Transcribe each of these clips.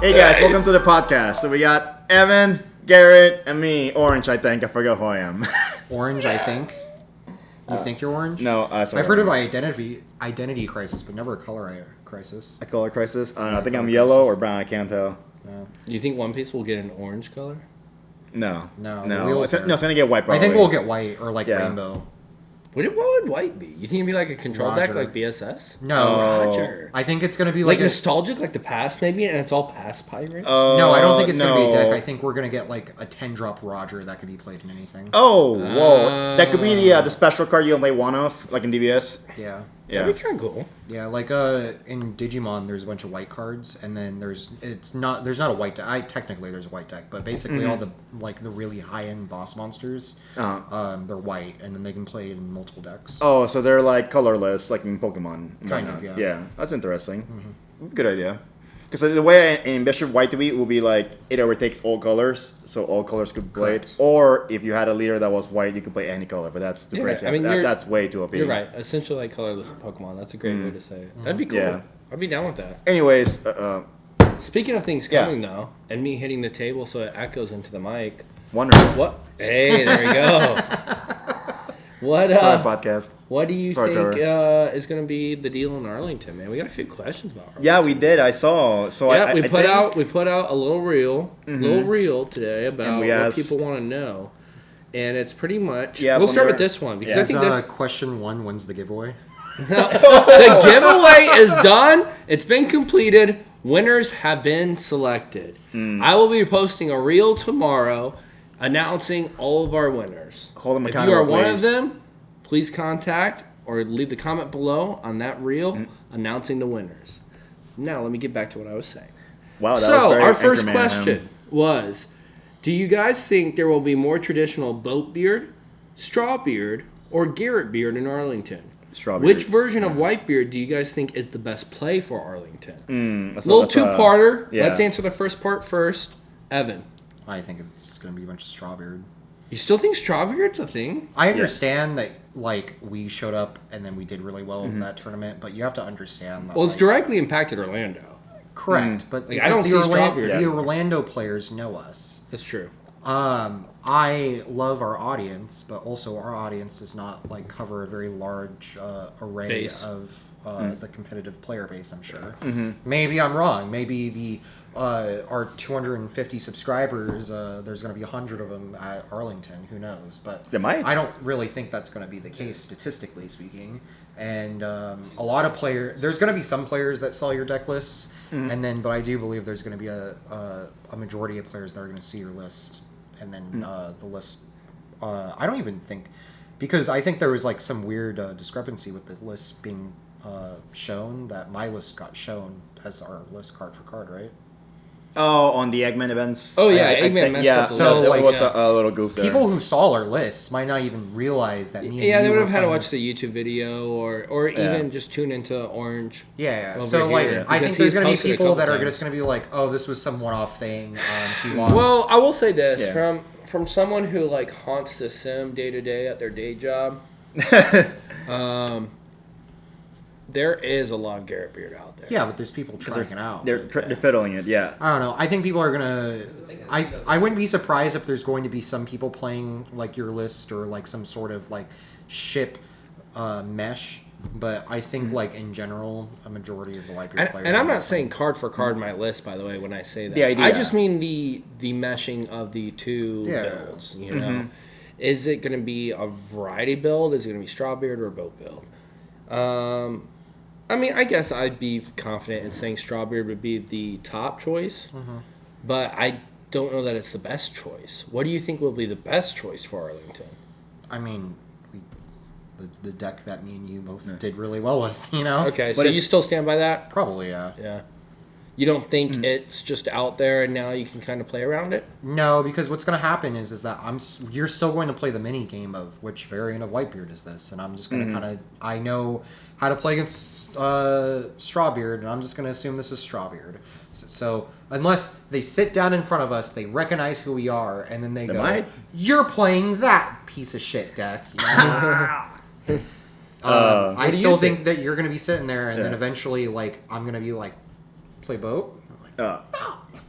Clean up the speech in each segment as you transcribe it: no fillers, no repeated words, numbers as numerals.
Hey guys, welcome to the podcast. So we got Evan, Garrett, and me. Orange, I think. I forgot who I am. Orange, I think. You think you're orange? No, I've heard of identity crisis, but never a color crisis. A color crisis? I don't know. I think I'm yellow or brown. I can't tell. No. Do you think One Piece will get an orange color? No. No. It's going to get white probably. I think we'll get white or rainbow. What would white be? You think it'd be like a control deck like BSS? No. Roger. I think it's going to be like nostalgic, like the past maybe, and it's all past pirates? No, I don't think it's going to be a deck. I think we're going to get like a 10-drop Roger that could be played in anything. Oh, whoa. That could be the special card you only one of, like in DBS. Yeah. That'd be kind of cool. Yeah, like in Digimon, there's a bunch of white cards, and then there's not a white deck. Technically there's a white deck, but basically all the really high end boss monsters, they're white, and then they can play in multiple decks. Oh, so they're like colorless, like in Pokemon. Kind of, yeah. Yeah, that's interesting. Mm-hmm. Good idea. Because the way I envision white to be would be like it overtakes all colors, so all colors could play it. Or if you had a leader that was white, you could play any color, but that's too crazy. I mean, that's way too OP. You're right. Essentially like colorless Pokemon. That's a great way to say it. That'd be cool. Yeah. I'd be down with that. Anyways, speaking of things coming though, and me hitting the table so it echoes into the mic. Wonderful. What? Hey, there we go. Sorry, podcast. What do you think is going to be the deal in Arlington, man? We got a few questions about Arlington. Yeah, we did. I saw. So yeah, we put out a little reel today about what asked, people want to know, and it's pretty much. Yeah, we'll start with this one because I think this question 1. When's the giveaway? No, the giveaway is done. It's been completed. Winners have been selected. I will be posting a reel tomorrow announcing all of our winners. Hold them accountable. If you are one of them, please contact or leave the comment below on that reel announcing the winners. Now, let me get back to what I was saying. Wow, that was very our first question was, do you guys think there will be more traditional Boatbeard, Strawbeard, or Garrett Beard in Arlington? Strawbeard. Which version of Whitebeard do you guys think is the best play for Arlington? Little two-parter. Yeah. Let's answer the first part first. Evan. I think it's going to be a bunch of Strawbeard. You still think Strawbeard's a thing? I understand that, we showed up and then we did really well in that tournament, but you have to understand that. Well, it's directly impacted Orlando. Correct, but I don't see Strawbeard. The Orlando players know us. That's true. I love our audience, but also our audience does not cover a very large array base of the competitive player base. I'm sure. Maybe I'm wrong. Maybe our 250 subscribers, there's going to be 100 of them at Arlington. Who knows? But I don't really think that's going to be the case statistically speaking. And a lot of there's going to be some players that saw your deck lists, but I do believe there's going to be a majority of players that are going to see your list. And then the list, I don't even think, because I think there was some weird discrepancy with the list being shown, that my list got shown as our list card for card, right? Oh, on the Eggman events. Oh yeah, Eggman messed up. So there was a little goof there. People who saw our lists might not even realize that me and you they would have were had to watch the YouTube video or even just tune into Orange. Yeah. So I think there's going to be people that are just going to be like, oh, this was some one-off thing. He lost. Well, I will say this from someone who haunts the sim day to day at their day job. There is a lot of Garrett Beard out there. Yeah, but there's people trying it out. They're fiddling it, yeah. I don't know. I think people are going to... I wouldn't be surprised if there's going to be some people playing your list or some sort of ship mesh. But I think in general, a majority of the Whitebeard players... And I'm not saying card for card my list, by the way, when I say that. The idea. I just mean the meshing of the two builds, you know? Is it going to be a variety build? Is it going to be Strawbeard or a boat build? I mean, I guess I'd be confident in saying Strawbeard would be the top choice, but I don't know that it's the best choice. What do you think will be the best choice for Arlington? I mean, the deck that me and you both did really well with, you know? Okay, but so you still stand by that? Probably, yeah. Yeah. You don't think it's just out there and now you can kind of play around it? No, because what's going to happen is that you're still going to play the mini game of which variant of Whitebeard is this, and I'm just going to I know how to play against Strawbeard, and I'm just going to assume this is Strawbeard. So unless they sit down in front of us, they recognize who we are, and then they go, "You're playing that piece of shit deck." I still think that you're going to be sitting there, and then eventually, I'm going to be like, play boat?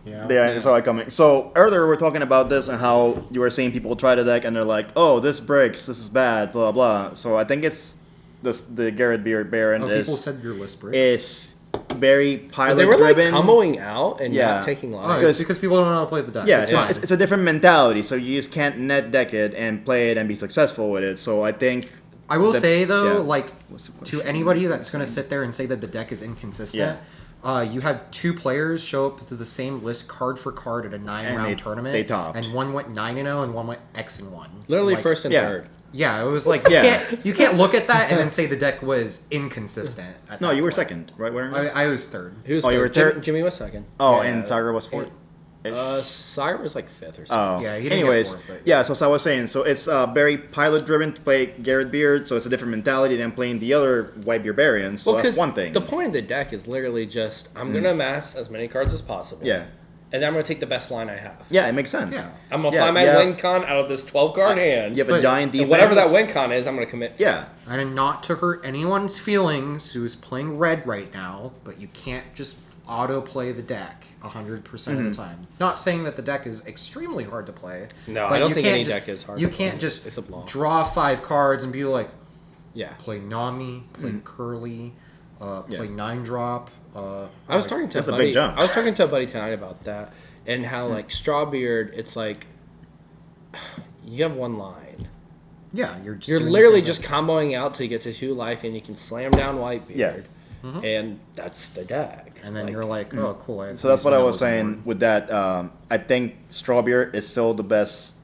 Yeah. Yeah, it's all coming. So earlier we were talking about this and how you were seeing people try the deck and they're like, "Oh, this breaks. This is bad." Blah blah. So I think it's the Garrett Beard Baron People said your list breaks. is very But pilot they were like driven. comboing out and Yeah. not taking Oh, lives. it's because people don't know how to play the deck. Yeah, it's fine. it's a different mentality. So you just can't net deck it and play it and be successful with it. So I think I will say though, yeah. like What's the to question? anybody that's going to sit there and say that the deck is inconsistent, you had 2 players show up to the same list card for card at a 9-round tournament, they topped. and one went 9-0 and one went X-1. Literally Like, first and yeah. third. Yeah, it was like you can't look at that and then say the deck was inconsistent. At No, that you were point. second, right? I was third. He was Oh, you were third? Jimmy was second. Oh, Yeah. and Sagar was fourth. Sire was like fifth or Oh, something. Yeah, he didn't get anyways, fourth, but- yeah. So as I was saying, so it's very pilot driven to play Garrett Beard, so it's a different mentality than playing the other Whitebeard variants. So Well, that's 'cause one thing. the point of the deck is literally just I'm gonna amass as many cards as possible. Yeah, And then I'm gonna take the best line I have. yeah, it makes sense. Yeah. I'm gonna Yeah, find my yeah. win con out of this 12 card hand. You have a But- giant defense. And whatever that win con is, I'm gonna commit to. Yeah, And not to hurt anyone's feelings who's playing red right now, but you can't just auto play the deck 100% of the time. Not saying that the deck is extremely hard to play. No, but I don't you think can't any just- deck is hard You to can't play. just It's a block. draw 5 cards and be like, Yeah. play Nami, play Curly, play Yeah. 9-drop. I was talking to That's a a buddy. big jump. I was talking to a buddy tonight about that and how like Strawbeard, it's like you have one line. Yeah, you're just You're doing the literally same just thing. comboing out till you get to 2 life and you can slam down Whitebeard. Yeah. And that's the deck. And then you're like, oh, cool. I have so that's these what I was vanillas on saying board. with that. I think Strawbeard is still the best,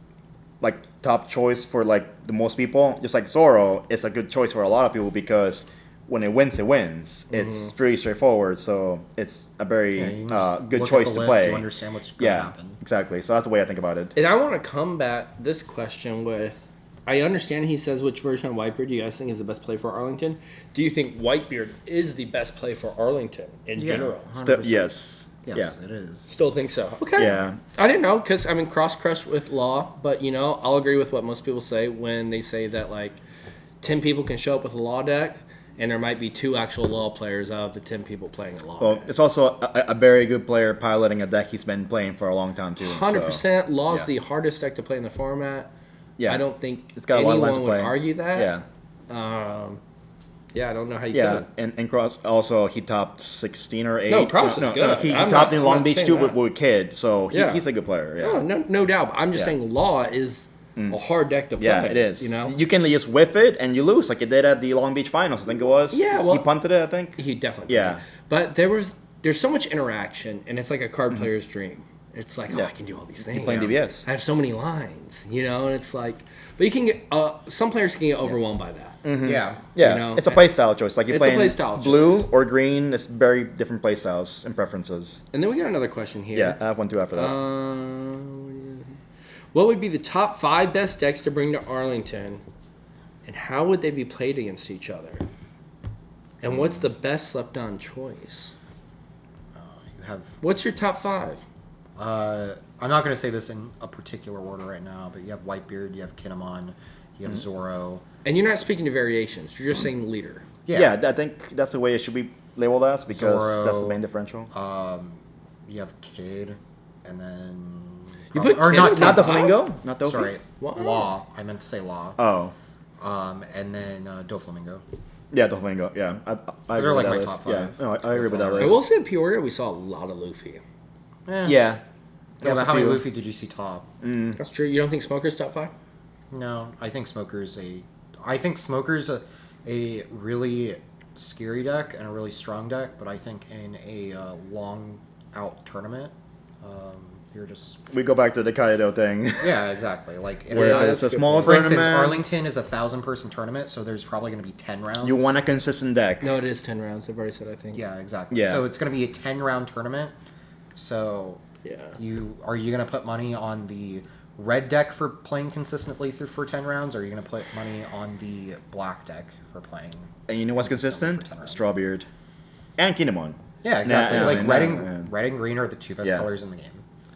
like top choice for like the most people. Just like Zoro, it's a good choice for a lot of people because when it wins, it wins. It's pretty straightforward. So it's a very Yeah, you just good look at choice the to list, play. You understand what's going to Yeah, happen. exactly. So that's the way I think about it. And I want to combat this question with I understand he says which version of Whitebeard do you guys think is the best play for Arlington. Do you think Whitebeard is the best play for Arlington in general? 100%. Yes. Yes, it is. Still think so. Okay. Yeah. I didn't know because I mean cross crush with Law, but you know I'll agree with what most people say when they say that like 10 people can show up with a Law deck and there might be 2 actual Law players out of the 10 people playing a Law Well, deck. it's also a very good player piloting a deck he's been playing for a long time too. 100% Law is yeah. the hardest deck to play in the format. Yeah. I don't think It's got a lot of anyone lines to would play. argue that. Yeah. Yeah, I don't know how you Yeah, could. and Cross also he topped 16 or 8. No, Cross is good. He I'm topped not- in I'm Long not Beach saying too that. with Kid, so Yeah. he's a good player. Yeah. Oh, no doubt. But I'm just Yeah. saying Law is a hard deck to play. Yeah, it is. You know? you can just whiff it and you lose, like you did at the Long Beach Finals. I think it was. Yeah, well- he punted it. I think. He definitely Yeah. did. But there's so much interaction, and it's like a card player's dream. It's like, oh, Yeah. I can do all these things. playing DBS. I have so many lines, you know, and it's like, but you can get, some players can get overwhelmed by that. Yeah. Yeah, You know, it's a play style choice. Like you're It's a playing play style blue choice. or green. It's very different play styles and preferences. And then we got another question here. Yeah, I have one too after that. What would be the top 5 best decks to bring to Arlington, and how would they be played against each other? And what's the best slept on choice? You have. What's your top 5? I'm not going to say this in a particular order right now, but you have Whitebeard, you have Kinemon, you have Zoro. And you're not speaking to variations. You're just saying leader. Yeah, I think that's the way it should be labeled as because Zoro, that's the main differential. You have Kid, and then. You put or Kid not in Not the top flamingo. Not the Sorry, What? Law. I meant to say Law. Oh, And then Doflamingo. yeah, the flamingo. Yeah, I Those agree are with like that my list. top Yeah, 5. no, I agree with that I I list. will say in Peoria we saw a lot of Luffy. Yeah. Yeah, There's but a how many few. Luffy did you see top? That's true. You don't think Smoker's top 5? No, I think Smoker's a really scary deck and a really strong deck, but I think in a long out tournament, you're just We go back to the Kaido thing. yeah, exactly. Like in Where a, it's a small for instance, tournament. Arlington is a 1,000-person tournament, so there's probably going to be 10 rounds. You want a consistent deck. No, it is 10 rounds. I've already said I think. Yeah, exactly. Yeah. So it's going to be a 10-round tournament. So Yeah. are you going to put money on the red deck for playing consistently for 10 rounds, or are you going to put money on the black deck for playing? And you know what's consistently consistent? for 10 rounds? Strawbeard. And Kinemon. Yeah, exactly. Yeah, like I mean, red and green are the 2 best Yeah. colors in the game.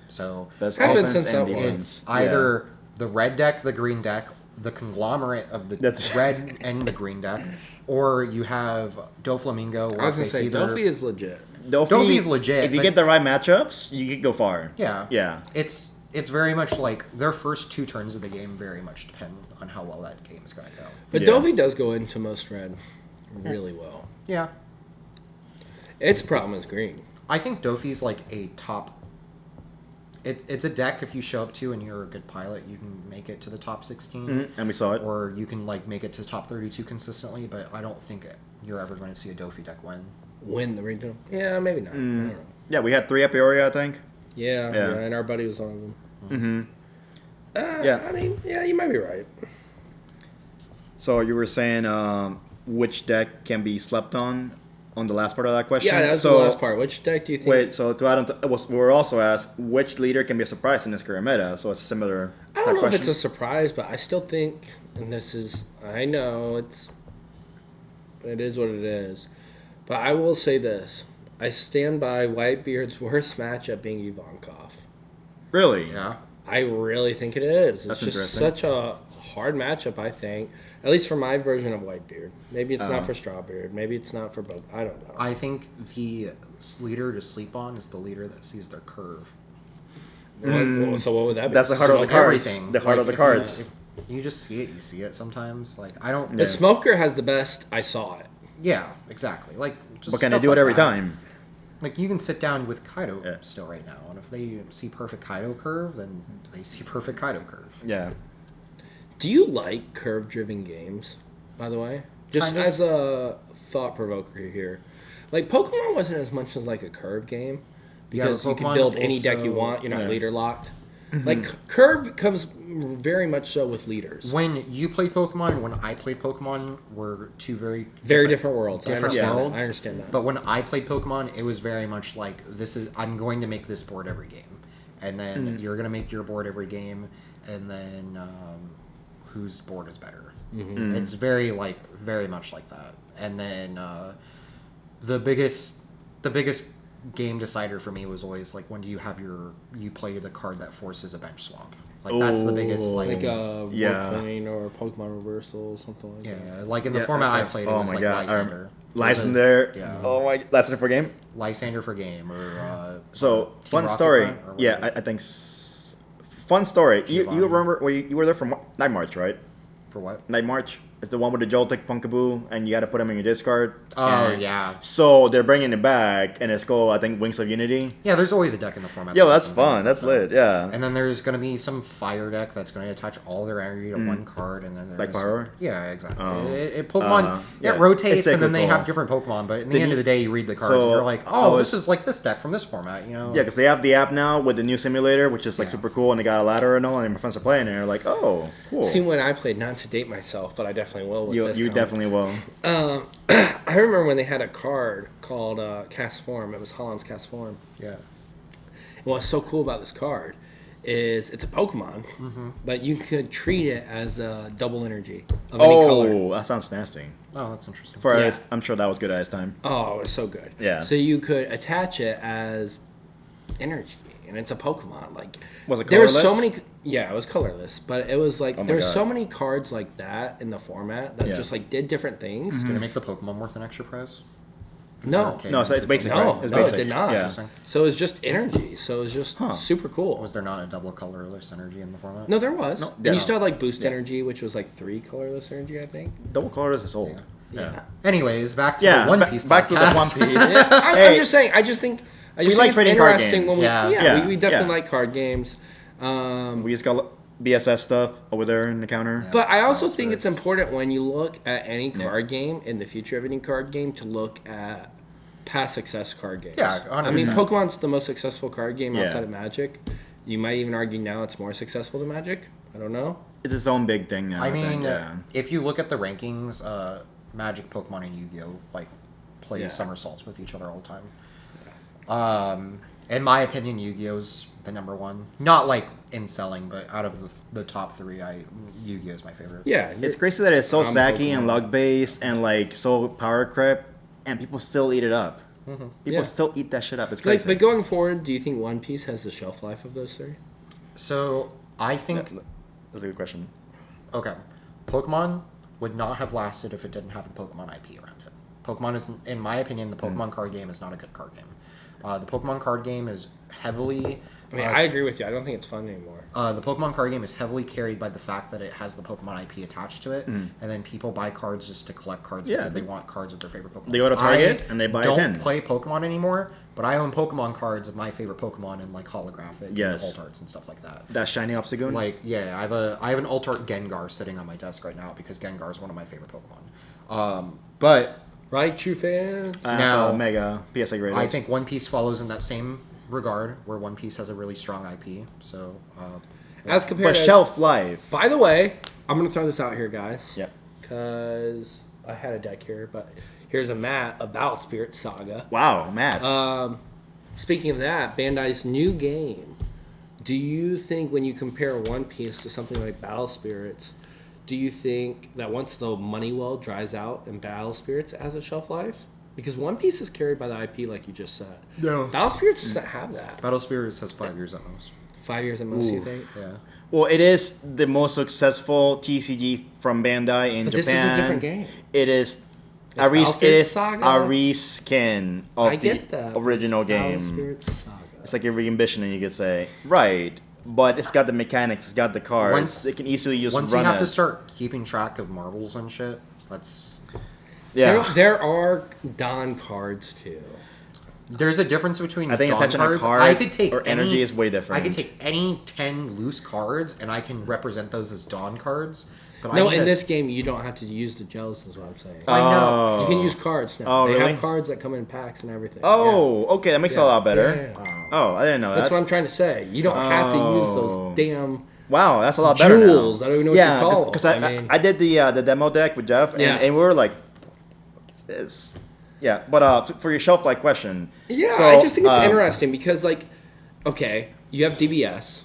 So That's Have been offense since and that one. defense. it's either the red deck, the green deck, the conglomerate of the That's- red and the green deck, Or you have Doflamingo. I was gonna say Dofi is legit. Dofi's legit. If you get the right matchups, you can go far. Yeah. Yeah. It's very much like their first 2 turns of the game very much depend on how well that game is going to go. But Dofi does go into most red really well. Yeah. Its problem is green. I think Dofi's like a top... It's a deck if you show up to and you're a good pilot, you can make it to the top 16. Mm-hmm. And we saw it. Or you can like make it to top 32 consistently, but I don't think you're ever going to see a Dofi deck win. Win the regional? Yeah, maybe not. I don't know. Yeah, we had 3 Eporia, I think. Yeah, and our buddy was one of them. Mm-hmm. Yeah. I mean, yeah, you might be right. So you were saying which deck can be slept on the last part of that question? Yeah, that's the last part. Which deck do you think? Wait, so to add on to, we were also asked which leader can be a surprise in this current meta, so it's a similar I don't know question. if it's a surprise, but I still think, and this is, I know it is what it is, but I will say this. I stand by Whitebeard's worst matchup being Ivankov. Really? Yeah. I really think it is. That's It's just interesting. such a hard matchup, I think. At least for my version of Whitebeard. Maybe it's not for Strawbeard. Maybe it's not for both. I don't know. I think the leader to sleep on is the leader that sees their curve. So what would that be? That's the heart of the like cards. everything. The heart of the if cards. If you just see it, you see it sometimes. Like, I don't... The Smoker has the best. I saw it. Yeah, exactly. Like, just But can they stuff do it like every that. time? Like, you can sit down with Kaido Yeah. still right now, and if they see perfect Kaido curve, then they see perfect Kaido curve. Yeah. Do you like curve-driven games, by the way? Just Kind of. as a thought-provoker here. Like, Pokemon wasn't as much as, like, a curve game. Because but you can Pokemon build any deck you also- want. You're not Yeah. leader-locked. Like, curve comes very much so with leaders. When you played Pokemon and when I played Pokemon were 2 very Different worlds. different I understand worlds. that. I understand that. But when I played Pokemon, it was very much like I'm going to make this board every game, and then you're going to make your board every game, and then whose board is better. It's very much like that. And then the biggest game decider for me was always like, when do you have you play the card that forces a bench swap? Like, that's the biggest like Warplane or Pokemon Reversal, something like that. yeah, like in the format I played, it was like Lysander. Lysander. Yeah. Oh my, Lysander for game. Lysander for game, or So Team fun Rocket story. Front, or Yeah, whatever. I think. Fun story. You Giovanni. remember? Well, you were there for Night March, right? For what? Night March. It's the one with the Joltik Punkaboo, and you got to put them in your discard. Oh, And yeah. So they're bringing it back, and it's called, I think, Wings of Unity. Yeah, there's always a deck in the format. Yo, that that's does fun. something That's different. lit. Yeah. And then there's going to be some fire deck that's going to attach all their energy to one card, and then there's Like Power? Yeah, exactly. Oh. Pokemon yeah. it rotates, It's and then they cyclical. have different Pokemon. But in the Did end you- of the day, you read the cards, So, and you're like, I oh, was- this is like this deck from this format, you know? Yeah, because they have the app now with the new simulator, which is like Yeah. super cool, and they got a ladder and all, and my friends are playing, and they're like, "Oh, cool." See, when I played, not to date myself, but I definitely will with you this you comp. definitely will. I remember when they had a card called Cast Form. It was Holland's Cast Form. Yeah. And what's so cool about this card is it's a Pokemon, but you could treat it as a double energy of any color. Oh, that sounds nasty. Oh, that's interesting. For Yeah. us, I'm sure that was good at his time. Oh, it was so good. Yeah. So you could attach it as energy, and it's a Pokemon. Like, Was it there were so colorless? many. Yeah, it was colorless, but it was like Oh my there's God. so many cards like that in the format that Yeah. just like did different things. Did it make the Pokemon worth an extra prize? No, Okay. No, so it's basic, no, right? It's no, basic. it did not. Yeah. Interesting. So it was just energy. So it was just super cool. Was there not a double colorless energy in the format? No, there was. No, and yeah. you still had like boost energy, which was like 3 colorless energy, I think. Double colorless is old. Yeah. Anyways, back to Yeah, the One Piece back to the podcast. One Piece. I'm Hey, just saying. I just think like it's trading card interesting when games. we. Yeah. Yeah, Yeah, we definitely yeah. like card games. we just got BSS stuff over there in the counter. But I also Wild think it's Spirits. important when you look at any card game in the future of any card game to look at past success card games. Yeah, I mean 100%. Pokemon's the most successful card game Yeah. outside of Magic. You might even argue now it's more successful than Magic. I don't know. It's its own big thing now. I mean, think, yeah. if you look at the rankings, Magic, Pokemon, and Yu-Gi-Oh like play Yeah. somersaults with each other all the time. In my opinion, Yu-Gi-Oh's the number one. Not like in selling, but out of the top 3, Yu-Gi-Oh is my favorite. Yeah, It's crazy that it's so I'm sacky and Pokemon. luck based and like so power creep, and people still eat it up. People Yeah. still eat that shit up. It's like, crazy. but going forward, do you think One Piece has the shelf life of those 3? So I think That's a good question. okay, Pokemon, would not have lasted if it didn't have the Pokemon IP around it. Pokemon is, in my opinion, the Pokemon card game is not a good card game. The Pokemon card game is heavily... I mean, I agree with you. I don't think it's fun anymore. The Pokemon card game is heavily carried by the fact that it has the Pokemon IP attached to it, and then people buy cards just to collect cards because they want cards of their favorite Pokemon. They go to Target and they buy a 10. I don't play Pokemon anymore, but I own Pokemon cards of my favorite Pokemon in like holographic and alt arts and stuff like that. That shiny Obstagoon? Like, yeah, I have an alt art Gengar sitting on my desk right now because Gengar is one of my favorite Pokemon. But right, true fans. Now, Omega PSA graded. I think One Piece follows in that same regard, where One Piece has a really strong IP. So, as compared to shelf life. By the way, I'm gonna throw this out here, guys. Yep. Because I had a deck here, but here's a mat about Spirit Saga. Wow, Matt. Speaking of that, Bandai's new game. Do you think when you compare One Piece to something like Battle Spirits, do you think that once the money well dries out in Battle Spirits it has a shelf life? Because One Piece is carried by the IP, like you just said. No. Battle Spirits doesn't have that. Battle Spirits has 5 years at most. 5 years at most, you think? Yeah. Well, it is the most successful TCG from Bandai in Japan. But this is a different game. It is a Battle Spirits Saga. reskin of the original game. Battle Spirits Saga. It's like a re-ambition, you could say. Right. But it's got the mechanics, it's got the cards. They can easily use Once you have to start keeping track of marbles and shit, that's... Yeah. There are Don cards, too. There's a difference between I think Dawn attaching cards. a card I could take or energy is way different. I could take any 10 loose cards, and I can represent those as Dawn cards. But No, in this game, you don't have to use the gels, is what I'm saying. I know. You can use cards now. Oh, they really? have cards that come in packs and everything. Oh, okay. That makes it a lot better. Yeah. Oh, I didn't know That's that. what I'm trying to say. You don't have to use those damn Wow, that's a lot better now. jewels. I don't even know what you call because them. I did the demo deck with Jeff, and, Yeah. and we were like, what's this? Yeah, but for your shelf life question. Yeah, so, I just think it's interesting because, like, okay, you have DBS.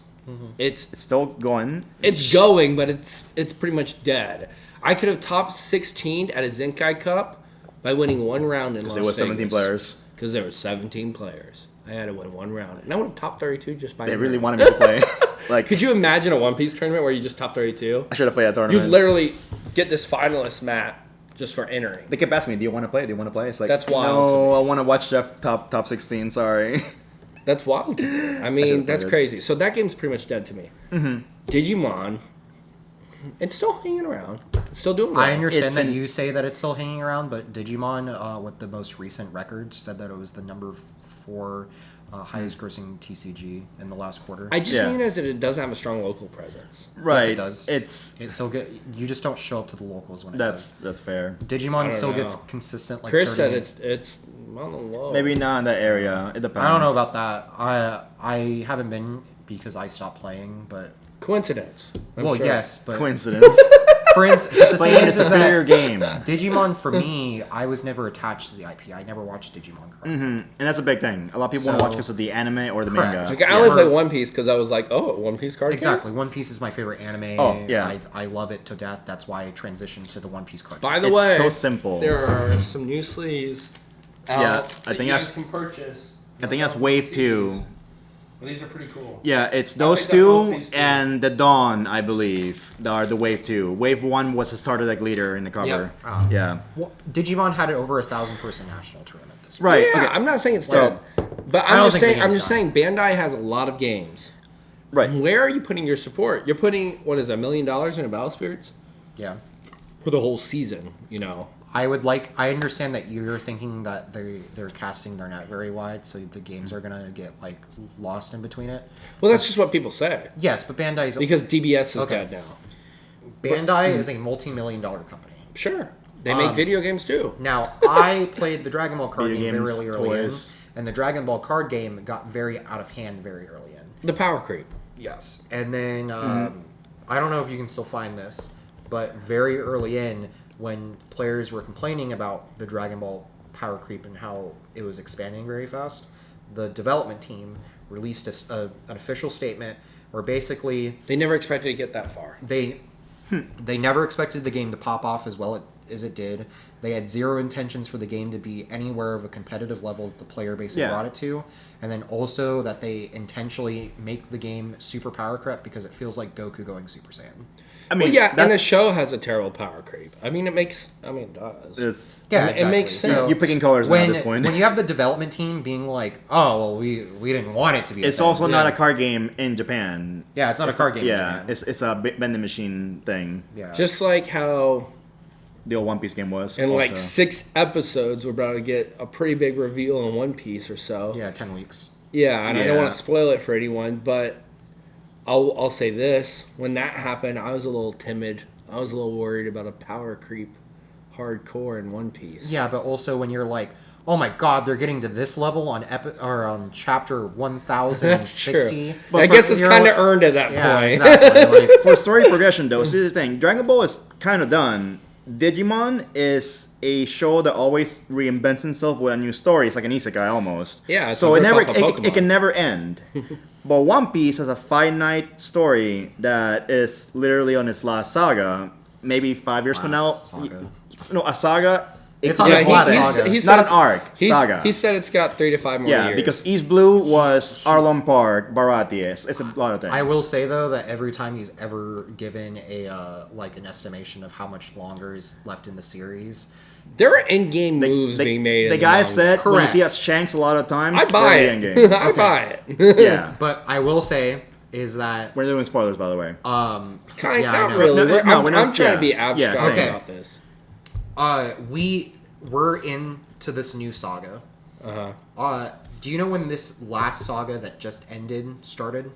It's still going. It's going, but it's pretty much dead. I could have top 16 at a Zenkai Cup by winning one round in Las Vegas. Because it was 17 players. Because there were 17 players. I had to win one round. And I would have top 32 just by They winning. really wanted me to play. Like, Could you imagine a One Piece tournament where you just top 32? I should have played that You tournament. literally get this finalist mat just for entering. They kept asking me, "Do you want to play? Do you want to play?" It's like, That's wild No, I want to watch Jeff top 16. Sorry. That's wild. I mean, that's played it. crazy. So that game's pretty much dead to me. Digimon, it's still hanging around. It's still doing well. I understand It's that an- you say that it's still hanging around, but Digimon, with the most recent records, said that it was the number 4 highest grossing TCG in the last quarter. I just Yeah. mean as it doesn't have a strong local presence. Right. it does. It's It still you just don't show up to the locals when it does. that's fair. Digimon don't still know. gets consistent like Chris 30 said it's on the low. Maybe not in that area. It depends. I don't know about that. I haven't been because I stopped playing, but coincidence. I'm sure. yes, but Coincidence. for instance, but the thing Playing a is that superior game. Digimon for me, I was never attached to the IP. I never watched Digimon. And that's a big thing. A lot of people want to watch So- because of the anime or the Correct. manga. Like, I only Yeah. play One Piece because I was like, oh, One Piece card game? Exactly. One Piece is my favorite anime. Oh, yeah. I love it to death. That's why I transitioned to the One Piece card. By the It's way, so simple. there are some new sleeves out Yeah, I that think you that's- guys can purchase. I think that's Wave 2. Well, these are pretty cool. Yeah, it's I those picked up both two these two. and the Dawn, I believe, are the Wave 2. Wave 1 was the starter deck leader in the cover. Yep. Yeah. Well, Digimon had over 1,000-person national tournament this year. Right. Yeah, okay. I'm not saying it's So- dead, but I don't think the I'm game's just saying Bandai has a lot of games. Right. Where are you putting your support? You're putting what is that, $1 million into Battle Spirits Yeah. for the whole season? You know, I understand that you're thinking that they're casting their net very wide, so the games are gonna get like lost in between it. well, that's just what people say Yes, but Bandai's because DBS is Okay. dead now. Bandai is a multi-million-dollar company. Sure, they make video games too. Now, I played the Dragon Ball card Video game games, very early toys. in, and the Dragon Ball card game got very out of hand very early in. The power creep. Yes, and then I don't know if you can still find this, but very early in, when players were complaining about the Dragon Ball power creep and how it was expanding very fast, the development team released an official statement where basically They never expected to get that far. they never expected the game to pop off as well as it did. They had zero intentions for the game to be anywhere of a competitive level that the player base had brought it to. And then also that they intentionally make the game super power creep because it feels like Goku going Super Saiyan. I mean, and the show has a terrible power creep. I mean, it does. It's it makes sense. So you're picking colors at this point. When you have the development team being like, oh, well, we didn't want it to be. It's also not a card game in Japan. Yeah, it's not a card game. Yeah, in Japan. it's a vending machine thing. Yeah. Just like how the old One Piece game was. in also. like 6 episodes, we're about to get a pretty big reveal in One Piece or so. Yeah, 10 weeks. Yeah, and I don't want to spoil it for anyone, but I'll say this: when that happened, I was a little timid. I was a little worried about a power creep, hardcore in One Piece. Yeah, but also when you're like, oh my god, they're getting to this level on on chapter 1060. That's true. But I guess it's kind of earned at that point. Exactly. For story progression, though, see the thing: Dragon Ball is kind of done. Digimon is a show that always reinvents itself with a new story. It's like an isekai almost. Yeah, it's so a it never rip-off of it can Pokemon. never end. But One Piece has a finite story that is literally on its last saga. Maybe 5 years from now, Saga. no, a saga. It's on Yeah, its last he's- saga. he's Not said an arc, saga. He said it's got 3 to 5 more Yeah, years. because East Blue was Arlong Park, Baratie. It's a lot of things. I will say though that every time he's ever given a like an estimation of how much longer is left in the series, there are in-game moves being made. The in guy manga. said when you Correct. see us Shanks a lot of times, I buy they're it. in-game. I buy it. Yeah. but I will say is that We're doing spoilers, by the way. Not I know. really. No, I'm we're not- trying to be yeah. Yeah, abstract same. about this. we're into this new saga. Do you know when this last saga that just ended started?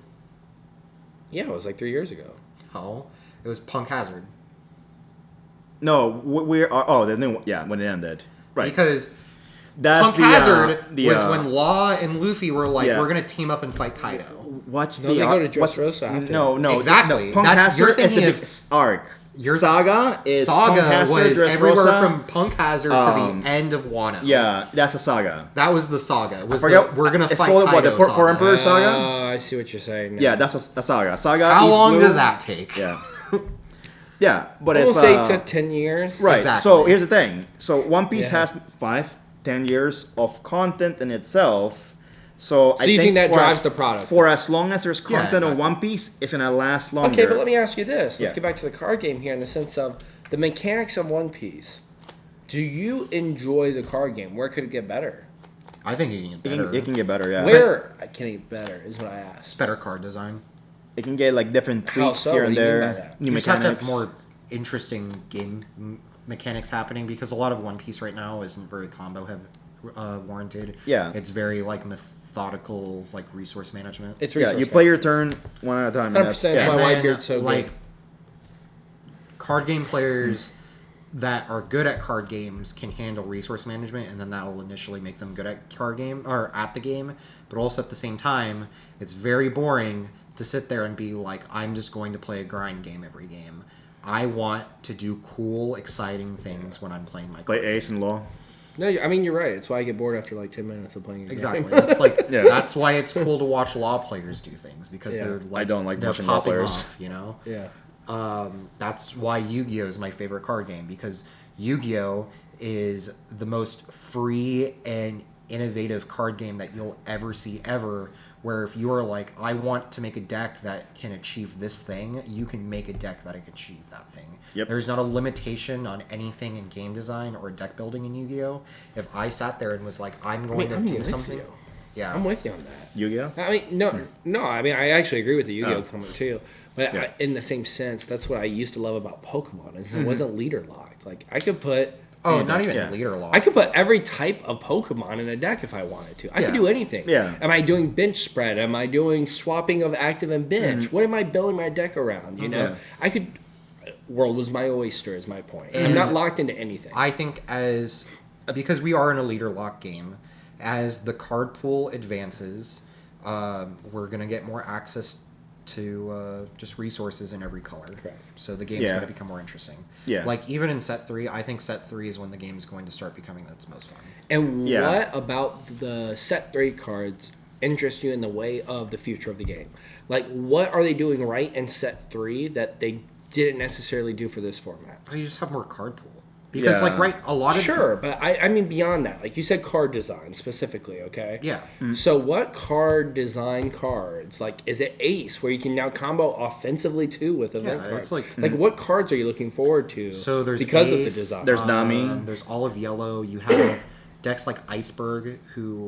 Yeah, it was like 3 years ago. No, it was Punk Hazard. No, we're the new one. Yeah, when it ended, right? Because That's Punk Hazard the, was when Law and Luffy were like, yeah. we're gonna team up and fight Kaido. What's No, the they arc? go to Dressrosa after. No, Exactly. No, Punk That's- you're Hazard is the thinking big of- arc. Your Saga is Punk Saga Hazard, was Dressrosa. everywhere from Punk Hazard to the end of Wano. Yeah, that's a saga. That was the saga. Was Forget, we're gonna it's fight called Kaido what, the Four saga. Emperor saga? I see what you're saying. now. Yeah, that's a saga. Saga. How East long Blue. did that take? Yeah. Yeah, but We'll it's say to 10 years. right. Exactly. So here's the thing. So One Piece Yeah. has 5-10 years of content in itself. So I you think that for- drives the product? For as long as there's content exactly. on One Piece, it's gonna last longer. Okay, but let me ask you this. Let's Yeah. get back to the card game here in the sense of the mechanics of One Piece. Do you enjoy the card game? Where could it get better? I think it can get better. It can get better. Yeah. Where can it get better is what I It's asked. better card design. It can get like different How tweaks so? here What and do you mean there. by that? New You just have mechanics. to have more interesting game mechanics happening because a lot of One Piece right now isn't very combo warranted. Yeah. It's very like methodical, like resource management. It's Yeah, resource you play your turn one at a time. and 100%. that's- That's yeah. why And then, Whitebeard's so good. like card game players that are good at card games can handle resource management, and then that will initially make them good at card game or at the game. But also at the same time, it's very boring to sit there and be like, I'm just going to play a grind game every game. I want to do cool, exciting things when I'm playing my card Play game. Ace and Law. No, I mean you're right. It's why I get bored after like 10 minutes of playing a game. Exactly. It's like Yeah. that's why it's cool to watch law players do things because Yeah. they're like I don't like they're watching law popping players. off, you know. Yeah. That's why Yu-Gi-Oh is my favorite card game because Yu-Gi-Oh is the most free and innovative card game that you'll ever see ever. Where if you are like, I want to make a deck that can achieve this thing, you can make a deck that can achieve that thing. Yep. There's not a limitation on anything in game design or deck building in Yu-Gi-Oh. If I sat there and was like, I'm going I'm to do with something, you. yeah, I'm with you on that. Yu-Gi-Oh. I mean, no. I mean, I actually agree with the Yu-Gi-Oh Oh. comment too. But Yeah. in the same sense, that's what I used to love about Pokemon. Is it wasn't leader locked. Like I could put. Oh, not even Yeah. leader law. I could put every type of Pokemon in a deck if I wanted to. I Yeah. could do anything. Yeah. Am I doing bench spread? Am I doing swapping of active and bench? What am I building my deck around? You know, Yeah. I could. World was my oyster. Is my point. I'm And not locked into anything. I think because we are in a leader lock game, as the card pool advances, we're gonna get more access to just resources in every color. Correct. So the game's Yeah. going to become more interesting. Yeah. Like even in set 3, I think set 3 is when the game's going to start becoming its most fun. And Yeah. what about the set 3 cards interest you in the way of the future of the game? Like, what are they doing right in set 3 that they didn't necessarily do for this format? Oh, you just have more card pool. Because a lot of Sure, but I mean beyond that, like you said, card design specifically, okay? Yeah. So what card design cards? Like, is it Ace where you can now combo offensively too with event cards? It's like what cards are you looking forward to? So there's because of the Ace, design. There's Nami. There's Olive Yellow. You have decks like Iceberg and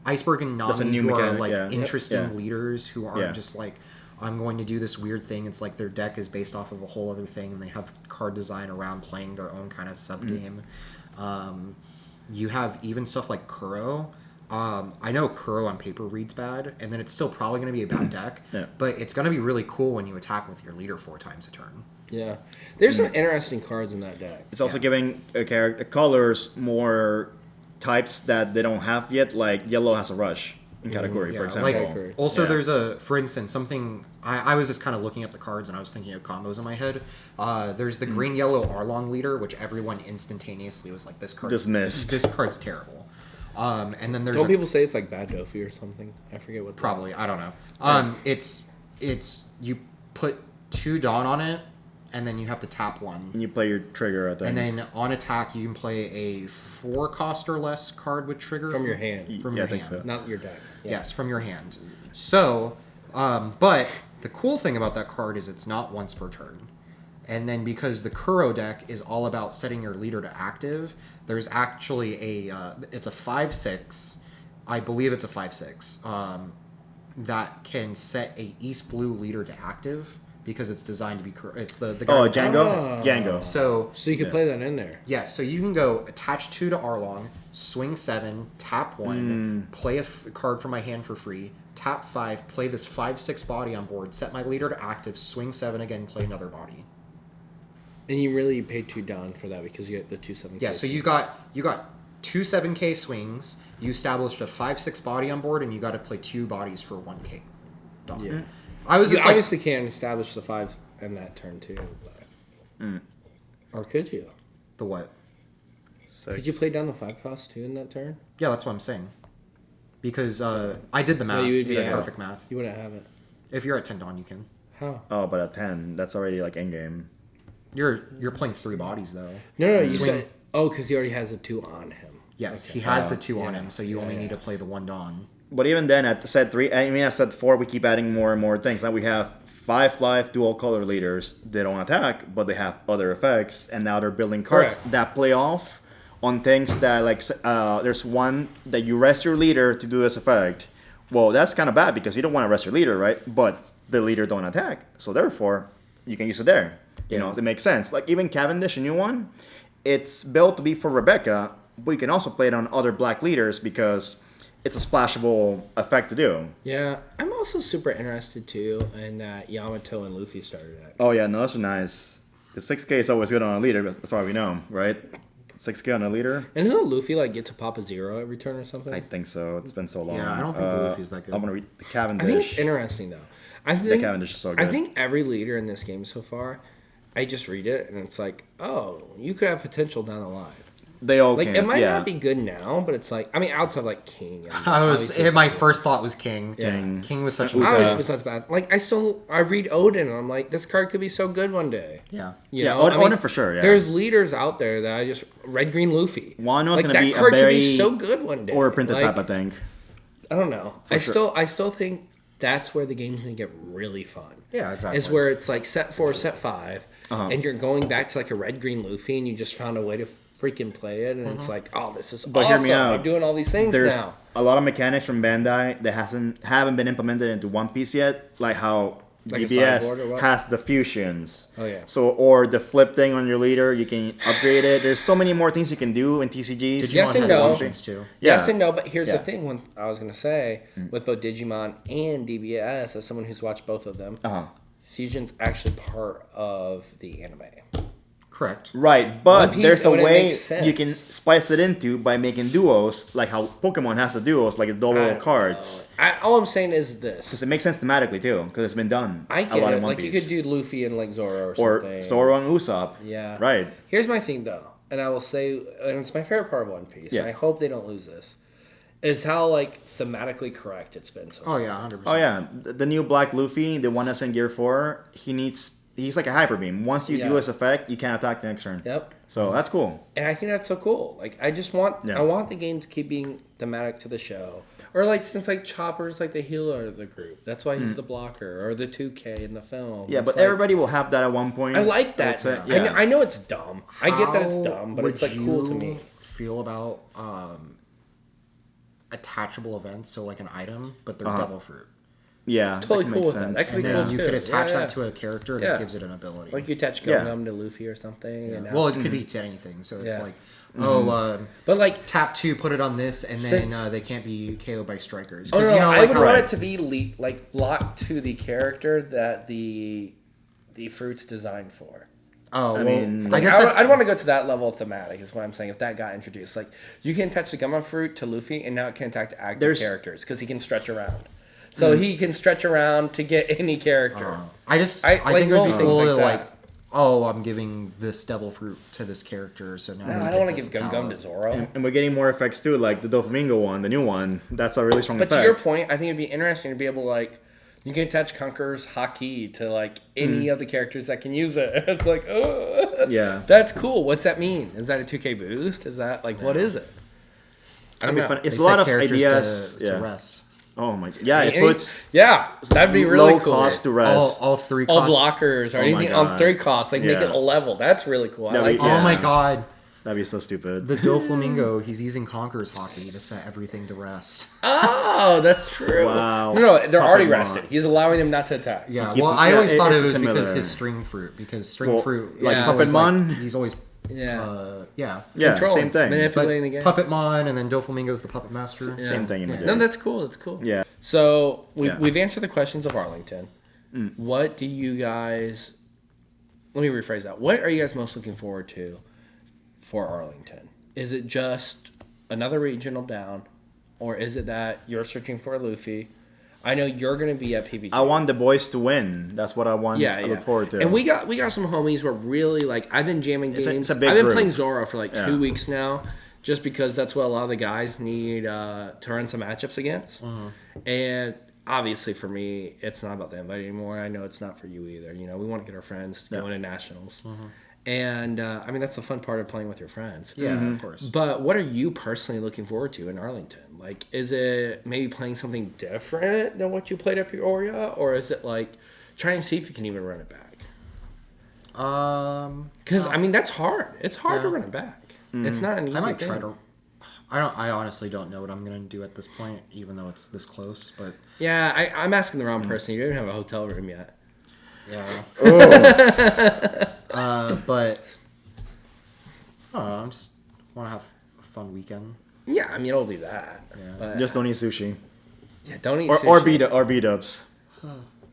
That's a Nami new who are mechanic, like yeah. interesting Yeah. leaders who aren't Yeah. just like, I'm going to do this weird thing. It's like their deck is based off of a whole other thing, and they have card design around playing their own kind of sub game. You have even stuff like Kuro. I know Kuro on paper reads bad, and then it's still probably going to be a bad deck. Yeah. But it's going to be really cool when you attack with your leader 4 times a turn. Yeah, there's some interesting cards in that deck. It's also giving colors more types that they don't have yet. Like yellow has a rush in category, for example. Katakuri. Also, Yeah. there's for instance, something I was just kind of looking at the cards and I was thinking of combos in my head. There's the green-yellow Arlong leader, which everyone instantaneously was like, this card Dismissed. This card's terrible. And then there's Don't people say it's like Bad Dofi or something? I forget what. probably, I don't know. It's you put 2 Dawn on it, and then you have to tap 1. And you play your trigger at the And then on attack, you can play a 4 cost or less card with trigger From your hand. From Yeah, your I think hand. so. Not your deck. Yeah. Yes, from your hand. So, but the cool thing about that card is it's not once per turn. And then because the Kuro deck is all about setting your leader to active, there's actually it's a 5/6, I believe it's a 5/6, that can set a East Blue leader to active because it's designed to be it's the guy who- Django? Django. So So you can play that in there. yes, so you can go attach 2 to Arlong, swing 7, tap 1, play a card from my hand for free, tap 5, play this 5/6 body on board, set my leader to active, swing 7 again, play another body. And you really paid 2 down for that because you get the 2/7. Yeah, so you got 2 7K swings, you established a 5/6 body on board, and you got to play 2 bodies for 1K. Done. Yeah. I was You just like, obviously can't establish the 5 in that turn too. But... Or could you? the what? Could you play down the 5 cost too in that turn? Yeah, that's what I'm saying. Because I did the math. you would be It's out. perfect math. You wouldn't have it. If you're at 10 Dawn, you can. How? Oh, but at 10, that's already like end game. You're playing 3 bodies though. No, you Swing- said... Oh, because he already has a 2 on him. Yes, Okay. he has the 2 on Yeah. him, so you only Yeah. need to play the 1 Dawn. But even then, at set 3, I mean, at set 4, we keep adding more and more things. Now we have 5 life dual color leaders. They don't attack, but they have other effects, and now they're building cards Correct. that play off on things that, like, there's one that you rest your leader to do this effect. Well, that's kind of bad because you don't want to rest your leader, right? But the leader don't attack, so therefore, you can use it there. You know, it makes sense. Like, even Cavendish, a new one, it's built to be for Rebecca, but you can also play it on other black leaders because it's a splashable effect to do. Yeah, I'm also super interested too in that Yamato and Luffy starter deck. Oh yeah, no, that's nice. The 6K is always good on a leader, as far as we know, right? 6K on a leader? And doesn't Luffy like get to pop a 0 every turn or something? I think so. It's been so long. Yeah, I don't think the Luffy's that good. I'm gonna read the I Cavendish. think it's interesting though. I think Cavendish is so good. I think every leader in this game so far, I just read it and it's like, oh, you could have potential down the line. They all Like can. it might yeah. not be good now, but it's like, I mean, outside like King. And My obviously- first thought was King. King. King was such a Usa. Obviously, besides bad. Like I read Odin and I'm like, this card could be so good one day. Yeah. You Yeah, know? Odin- I mean, Odin for sure, yeah. There's leaders out there that I just red green Luffy. Wano's like, gonna that be a card could very be so good one day. or a printed Like, type, I think. I don't know. sure. I still think that's where the game's gonna get really fun. Yeah, exactly. Is where it's like set 4, set 5, Uh-huh. and you're going back to like a red green Luffy, and you just found a way to freaking play it, and it's like, oh, this is But awesome. hear me out. I'm doing all these things There's now. a lot of mechanics from Bandai that haven't been implemented into One Piece yet, like how Like a BBS sideboard or what? has the fusions. Oh, yeah. So or the flip thing on your leader, you can upgrade it. There's so many more things you can do in TCGs. Digimon Yes and has no. functions too. Yeah. Yes and no, but here's Yeah. the thing. When I was gonna say with both Digimon and DBS, as someone who's watched both of them, Uh-huh. fusion's actually part of the anime. Correct. Right, but One Piece, there's a when it way makes sense. you can spice it into by making duos, like how Pokemon has the duos, like the I double don't cards. know. All I'm saying is this. Because it makes sense thematically too, because it's been done I a get lot it. in One Like you Piece. could do Luffy and like Zoro or or something. Zoro and Usopp. Yeah. Right. Here's my thing though, and I will say, and it's my favorite part of One Piece, Yeah. and I hope they don't lose this, is how like thematically correct it's been so Oh far. yeah, 100%. Oh yeah, the new Black Luffy, the one that's in Gear 4, he's like a hyper beam. Once you do Yeah. his effect, you can't attack the next turn. Yep. So that's cool. And I think that's so cool. Like, I just want, I want the game to keep being thematic to the show. Or like, since like Chopper's like the healer of the group, that's why he's the blocker, or the 2K in the film. Yeah, it's but like, everybody will have that at one point. I like that. I know it's dumb. I get that it's How dumb, but would it's like cool to me. you feel about attachable events, so like an item, but they're devil fruit. Yeah, Totally that cool makes with that. sense. That could be And cool then too. you could attach Yeah, that to a character and Yeah. it gives it an ability. like you attach Gundam to Luffy or something. And now, well, it could be to anything. So it's Yeah. like, but like, tap 2, put it on this, and then Since- they can't be KO'd by strikers. oh no, You know, I like would how- want it to be like locked to the character that the fruit's designed for. Oh, well, mean- I guess I'd want to go to that level of thematic, is what I'm saying. If that got introduced, like you can attach the Gumma fruit to Luffy, and now it can attach to active characters because he can stretch around. So he can stretch around to get any character. I like think it would be little cool things to like like, that. oh, I'm giving this devil fruit to this character, so now No, you I get don't want to this give Gum power. Gum to Zoro. And we're getting more effects too, like the Doflamingo one, the new one. That's a really strong But effect. to your point, I think it'd be interesting to be able to like, you can attach Conqueror's Haki to like any of the characters that can use it. It's like, Yeah. that's cool. What's that mean? Is that a 2K boost? Is that like, what is it? I don't That'd be know. fun. It's They a lot set of characters ideas. to rest. Oh my god. Yeah, it Any- puts yeah, that'd be really low cool. cost to rest. All 3 All costs. blockers or Oh my anything on God. 3 costs, like make Yeah. it a level. That's really cool. I That'd like be- that. Oh my Yeah. god. That'd be so stupid. The Doflamingo, he's using Conqueror's Hockey to set everything to rest. Oh, that's true. Wow. No, they're already Puppet rested. Mon. He's allowing them not to attack. Yeah, keeps well, it- I yeah, always thought it it's was similar. because his string fruit. Because string Well, fruit, like he's Puppet always, like, Mon? he's always, Yeah. yeah. Yeah, Control. same thing. Manipulating the game. Puppet Mon, and then Doflamingo's the puppet master. Same thing in the Yeah. game. No, that's cool. That's cool. Yeah. So Yeah. we've answered the questions of Arlington. What do you guys? Let me rephrase that. What are you guys most looking forward to for Arlington? Is it just another regional down, or is it that you're searching for a Luffy? I know you're going to be at PVG. I want the boys to win. That's what I want. I look forward to. And we got some homies who are really like, I've been jamming games. It's a big I've been group. playing Zoro for like 2 Yeah. weeks now, just because that's what a lot of the guys need to run some matchups against. And obviously for me, it's not about the invite anymore. I know it's not for you either. You know, we want to get our friends going to nationals. And I mean, that's the fun part of playing with your friends. Yeah, of course. But what are you personally looking forward to in Arlington? Like, is it maybe playing something different than what you played at Peoria? Or is it like trying to see if you can even run it back? Because, I mean, that's hard. It's hard to run it back. It's not an easy I might thing. try to. I honestly don't know what I'm gonna do at this point, even though it's this close. But Yeah, I'm asking the wrong person. You don't even have a hotel room yet. yeah. Oh. But I don't know. I just want to have a fun weekend. Yeah, I mean, it'll be that. Yeah. But, Just don't eat sushi. yeah, don't eat Or sushi. B dubs.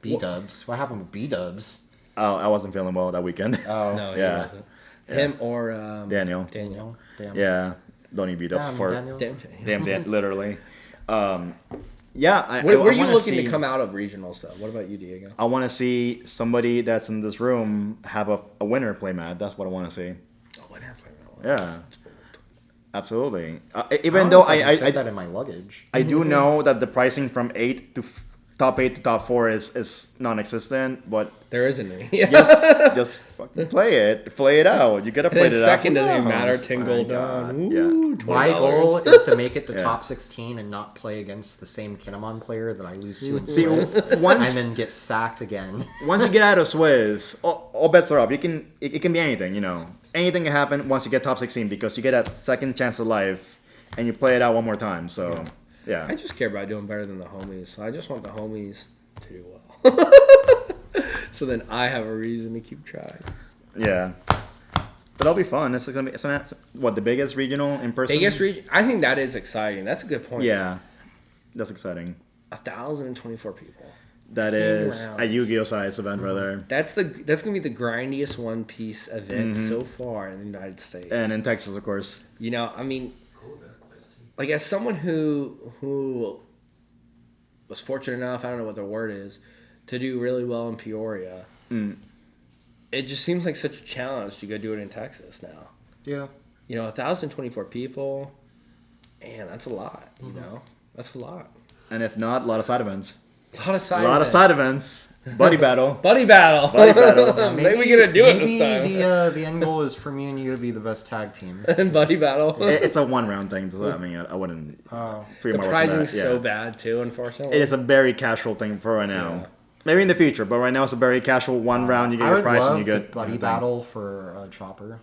B dubs. What happened with B dubs? Oh, I wasn't feeling well that weekend. Oh No, Yeah. he wasn't. Him or Daniel. Daniel. Damn. Yeah. Don't eat B dubs Damn, for Daniel. Damn. damn literally. Yeah. Where are you wanna looking see- to come out of regionals, though? What about you, Diego? I want to see somebody that's in this room have a winner playmat. That's what I want to see. Oh, what happened? Yeah. Absolutely. I Even don't though know if can fit I that in my luggage. I do know that the pricing from top 8 to top 4 is non-existent, but There isn't any. just fucking play it out. You gotta play And it then out. second Who doesn't even knows? matter. 10 My gold God. down. Yeah. Ooh, My $20. goal is to make it to Yeah. top 16 and not play against the same Kinemon player that I lose to in See, Swiss, once and then get sacked again. once you get out of Swiss, all bets are off. It can be anything, you know. Anything can happen once you get top 16 because you get a second chance of life and you play it out one more time. So, yeah. I just care about doing better than the homies. So I just want the homies to do well. So then I have a reason to keep trying. Yeah. But that'll be fun. It's gonna be what, the biggest regional in person? Biggest region. I think that is exciting. That's a good point. Yeah. That's exciting. 1,024 people. That 10 is rounds. a Yu-Gi-Oh size event, brother. That's gonna be the grindiest One Piece event so far in the United States. And in Texas, of course. You know, I mean, like as someone who was fortunate enough, I don't know what the word is, to do really well in Peoria, it just seems like such a challenge to go do it in Texas now. Yeah. You know, 1,024 people, man, that's a lot. You know, that's a lot. And if not, a lot of side events. A lot of side A lot of events. side events. Buddy battle. Buddy battle. Buddy battle. Maybe we gonna do it this time. Maybe the end goal is for me and you to be the best tag team. Buddy battle. It's a 1 round thing. So I mean, I wouldn't. Oh. free The my prizing's that, yeah. so bad too, unfortunately. It is a very casual thing for right now. Yeah. Maybe in the future, but right now it's a very casual 1 round. You get I your would prize and love you the get buddy everything. battle for Chopper.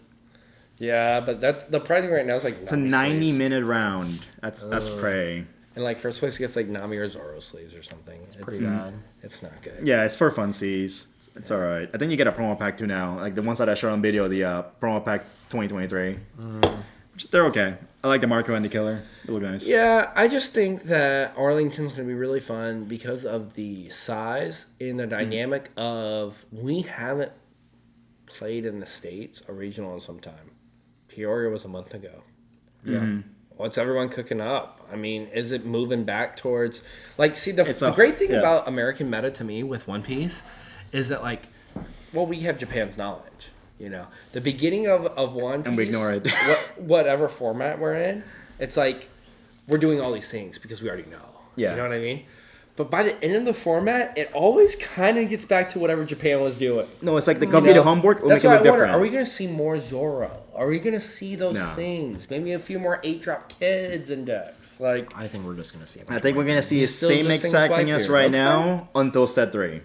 Yeah, but that's the pricing right now is like It's a 90-minute round. That's cray. And like first place gets like Nami or Zoro sleeves or something. It's Pretty bad. It's not good. Yeah, it's for funsies. It's all right. I think you get a promo pack too now. Like the ones that I showed on video, the promo pack 2023. They're okay. I like the Marco and the Killer. They look nice. Yeah, I just think that Arlington's going to be really fun because of the size and the dynamic of we haven't played in the States a regional in some time. Peoria was a month ago. Yeah. What's everyone cooking up? I mean, is it moving back towards like? See, the It's a- great thing yeah. about American meta to me with One Piece is that like, well, we have Japan's knowledge. You know, the beginning of One Piece, And we ignore it. whatever format we're in, it's like we're doing all these things because we already know. Yeah. You know what I mean? But by the end of the format, it always kind of gets back to whatever Japan was doing. No, it's like the copy to homework will That's make it why look I wonder, different. are we going to see more Zoro? Are we going to see those No. things? Maybe a few more 8-drop kids in decks. Like, I think we're just gonna see. I think we're gonna see the Still same just think exact it's thing as Whitebeard. right Okay. now until set 3.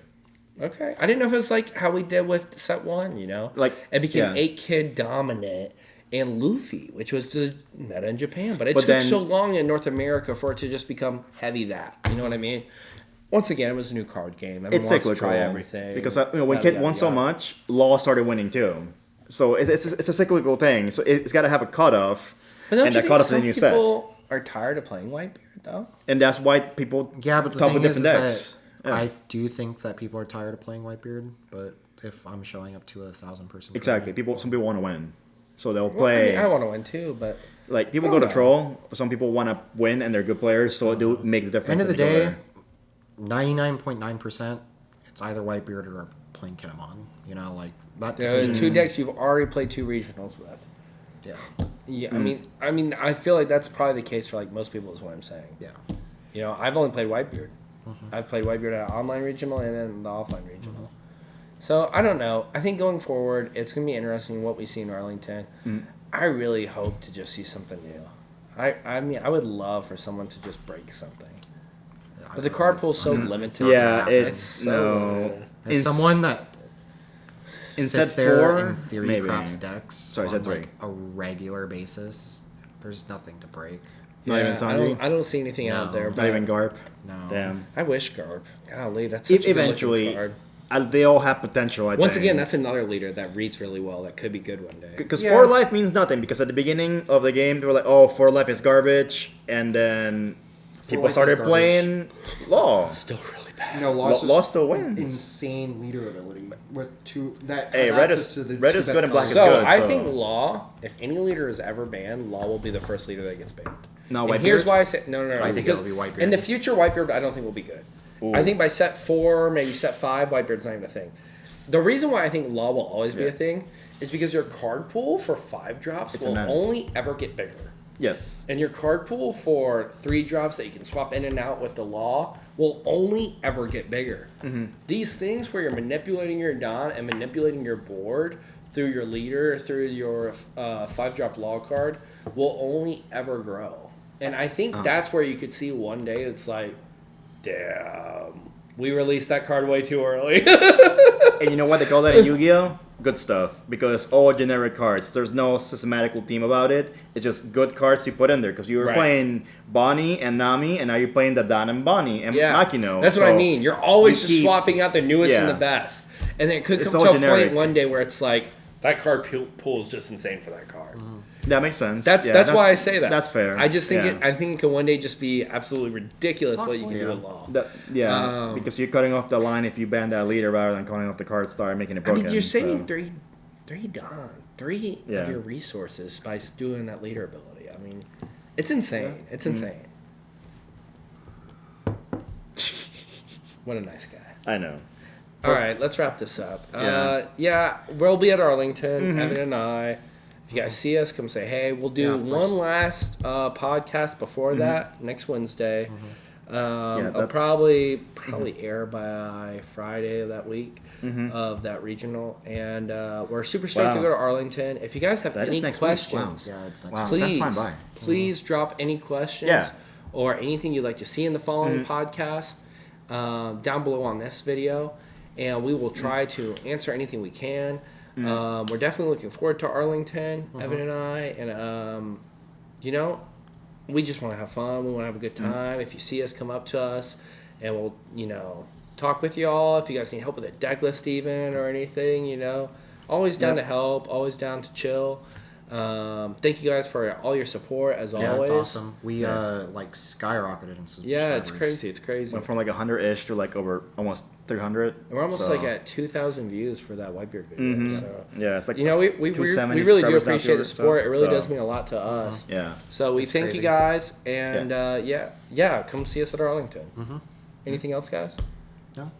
okay. I didn't know if it was like how we did with set 1, you know? Like, it became yeah. 8-kid dominant and Luffy, which was the meta in Japan. But it But took then- so long in North America for it to just become heavy that. You know what I mean? Once again, it was a new card game. Everyone It's wants to cyclical. try everything. Because when Yada, Kid yada, won so yada. much, Law started winning too. So it's a cyclical thing. So it's got to have a cutoff. But don't and you that think cutoff is a some new set. people are tired of playing Whitebeard, though? And that's why people Yeah, but the top thing with is, different that decks. Yeah. I do think that people are tired of playing Whitebeard. But if I'm showing up to 1,000-person, Exactly. Some people want to win. So they'll Well, play. I want to win too, but Like people I go to don't know. troll. Some people want to win and they're good players, so they'll make the difference. end of the and they go day, there. 99.9%, it's either Whitebeard or playing Kinemon. You know, like that there are decision. 2 decks you've already played 2 regionals with. Yeah, Yeah, Mm. I mean, I feel like that's probably the case for like most people. Is what I'm saying. yeah. You know, I've only played Whitebeard. Mm-hmm. I've played Whitebeard at online regional and then the offline regional. So I don't know. I think going forward, it's gonna be interesting what we see in Arlington. Mm. I really hope to just see something new. I mean, I would love for someone to just break something. But the card pool's so limited. Yeah, it's so no. limited. As someone that in sits set there 4, and theory maybe. crafts decks Sorry, on set 3. like a regular basis, there's nothing to break. Not even Sanji? I don't see anything out No. there. Not But even Garp. No. Damn. I wish Garb. Golly, that's such a good Eventually, looking card. they all have potential. I Once think. again, that's another leader that reads really well. That could be good one day. Because Yeah. 4 life means nothing. Because at the beginning of the game, they were like, "Oh, 4 life is garbage," and then people life is started garbage. playing Law. Still really bad. No, Lost still wins. insane leader ability with 2 that. Hey, has red access is- to the red 2 is best good and black is colors. So good, I so- think Law, if any leader is ever banned, Law will be the first leader that gets banned. No, And here's Whitebeard? why I say no. I think because it'll be Whitebeard. in the future, Whitebeard I don't think will be good. Ooh. I think by set 4, maybe set 5, Whitebeard's not even a thing. The reason why I think Law will always be Yeah. a thing is because your card pool for 5 drops It's will immense. only ever get bigger. Yes. And your card pool for 3 drops that you can swap in and out with the Law will only ever get bigger. Mm-hmm. These things where you're manipulating your Don and manipulating your board through your leader, through your 5-drop Law card, will only ever grow. And I think that's where you could see one day it's like, damn, we released that card way too early. And you know what they call that in Yu-Gi-Oh? Good stuff. Because all generic cards. There's no systematical theme about it. It's just good cards you put in there. Because you were Right. playing Bonnie and Nami, and now you're playing the Dan and Bonnie and Yeah, Makino. that's what I mean. You're always you just keep- swapping out the newest and Yeah. the best. And then it could It's come all to a generic. point one day where it's like, that card pool is just insane for that card. That makes sense. That's Yeah, that's that- why I say that. That's fair. I just think Yeah. I think it could one day just be absolutely ridiculous what you Possibly, can do yeah. with Law. Yeah, because you're cutting off the line if you ban that leader rather than cutting off the card star and making it I broken. mean, you're saving so. three Don, 3 Yeah. of your resources by doing that leader ability. I mean, it's insane. It's insane. What a nice guy. I know. All right, let's wrap this up. Yeah. Yeah, we'll be at Arlington, Evan and I. If you guys see us, come say hey. We'll do Yeah, of course. one last podcast before that next Wednesday. I'll probably air by Friday of that week of that regional, and we're super stoked to go to Arlington. If you guys have any questions, please drop any questions or anything you'd like to see in the following podcast down below on this video, and we will try to answer anything we can. We're definitely looking forward to Arlington, Evan and I, and we just want to have fun. We want to have a good time. If you see us, come up to us, and we'll, talk with y'all. If you guys need help with a deck list even or anything, always down to help, always down to chill. Thank you guys for all your support as always. Yeah, it's awesome. We skyrocketed in subscribers. Yeah, it's crazy. It's crazy. Went from 100-ish to over almost 300. We're almost at 2,000 views for that Whitebeard video. So yeah, it's we really do appreciate the support. It really does mean a lot to us. Yeah. So we thank you guys, and come see us at Arlington. Anything else, guys? No.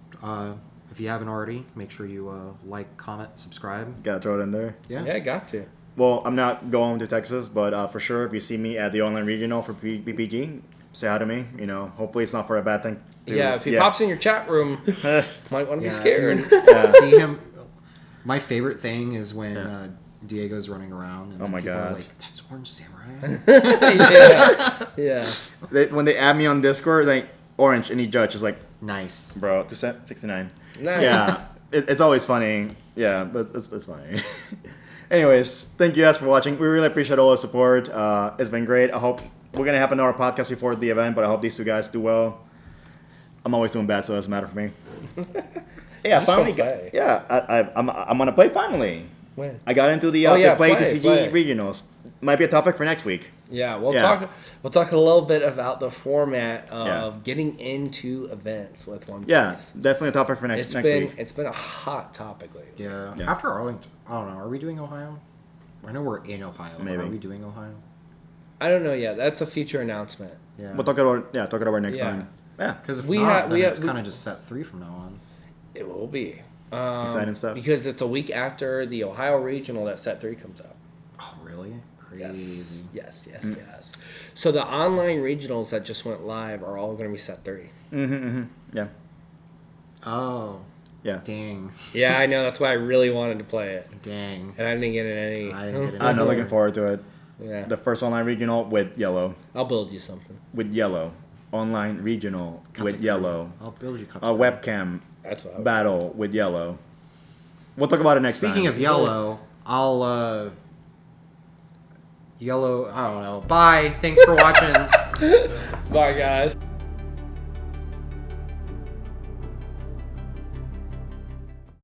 If you haven't already, make sure you like, comment, subscribe. Gotta throw it in there. Yeah, got to. Well, I'm not going to Texas, but for sure, if you see me at the Online Regional for BPG, say hi to me. Hopefully it's not for a bad thing. If he pops in your chat room, might want to be scared. See him. My favorite thing is when Diego's running around and people are like, "That's Orange Samurai." Yeah. When they add me on Discord, like Orange, any judge is like, "Nice, bro." 269. Nice. Yeah, it's always funny. Yeah, but it's funny. Anyways, thank you guys for watching. We really appreciate all the support. It's been great. I hope we're going to have another podcast before the event, but I hope these two guys do well. I'm always doing bad, so it doesn't matter for me. Yeah, finally. I'm going to play finally. When? I got into the play TCG regionals. Might be a topic for next week. Yeah, we'll talk a little bit about the format of getting into events with One Piece. Yeah, definitely a topic for next week. It's been a hot topic lately. Yeah. After Arlington, I don't know. Are we doing Ohio? I know we're in Ohio. Maybe. But are we doing Ohio? I don't know yet. That's a future announcement. Yeah. We'll talk about it next time. Yeah. Because if it's kind of just set 3 from now on. It will be. Exciting stuff. Because it's a week after the Ohio Regional that set 3 comes out. Oh, really? Crazy. Yes. So the online regionals that just went live are all going to be set 3. Yeah. Oh. Yeah. Dang. Yeah, I know. That's why I really wanted to play it. Dang. And I didn't get any. I'm not looking forward to it. Yeah. The first online regional with yellow. I'll build you something. With yellow. Online regional with yellow. I'll build you a webcam That's what battle with yellow. We'll talk about it next time. Speaking of yellow, I'll yellow. I don't know. Bye. Thanks for watching. Bye, guys.